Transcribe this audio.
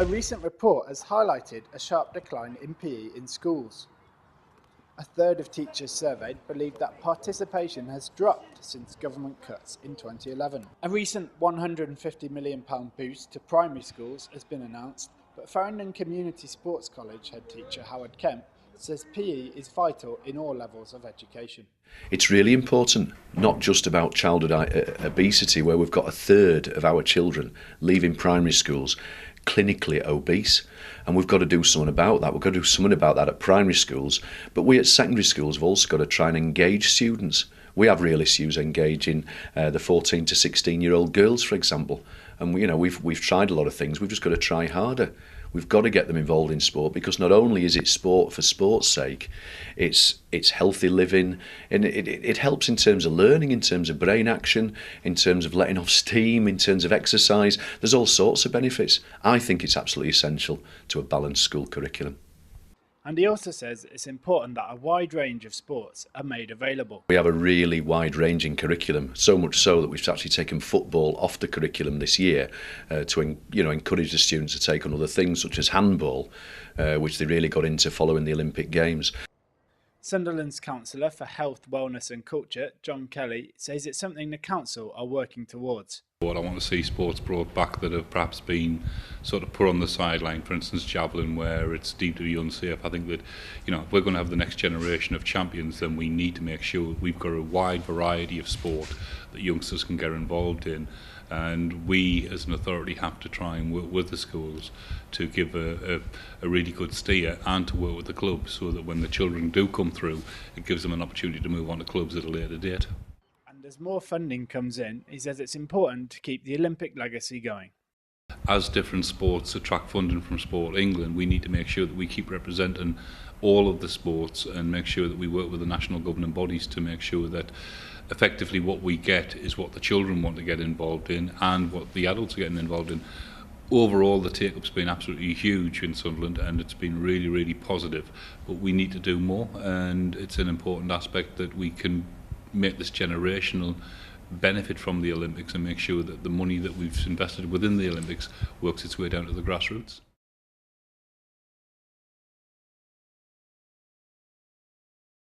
A recent report has highlighted a sharp decline in PE in schools. A third of teachers surveyed believe that participation has dropped since government cuts in 2011. A recent £150 million boost to primary schools has been announced, but Farringdon Community Sports College head teacher Howard Kemp says PE is vital in all levels of education. It's really important, not just about childhood obesity, where we've got a third of our children leaving primary schools clinically obese, and we've got to do something about that. We've got to do something about that at primary schools, but we at secondary schools have also got to try and engage students. We have real issues engaging the 14 to 16-year-old girls, for example, and we've tried a lot of things. We've just got to try harder. We've got to get them involved in sport, because not only is it sport for sport's sake, it's healthy living, and it helps in terms of learning, in terms of brain action, in terms of letting off steam, in terms of exercise. There's all sorts of benefits. I think it's absolutely essential to a balanced school curriculum. And he also says it's important that a wide range of sports are made available. We have a really wide-ranging curriculum, so much so that we've actually taken football off the curriculum this year to encourage the students to take on other things such as handball, which they really got into following the Olympic Games. Sunderland's Councillor for Health, Wellness and Culture, John Kelly, says it's something the council are working towards. What I want to see sports brought back that have perhaps been sort of put on the sideline, for instance javelin, where it's deemed to be unsafe. I think that if we're going to have the next generation of champions, then we need to make sure we've got a wide variety of sport that youngsters can get involved in, and we as an authority have to try and work with the schools to give a really good steer, and to work with the clubs so that when the children do come through, it gives them an opportunity to move on to clubs at a later date. As more funding comes in, he says it's important to keep the Olympic legacy going. As different sports attract funding from Sport England, we need to make sure that we keep representing all of the sports, and make sure that we work with the national governing bodies to make sure that effectively what we get is what the children want to get involved in and what the adults are getting involved in. Overall, the take-up's been absolutely huge in Sunderland, and it's been really, really positive. But we need to do more, and it's an important aspect that we can make this generational benefit from the Olympics, and make sure that the money that we've invested within the Olympics works its way down to the grassroots.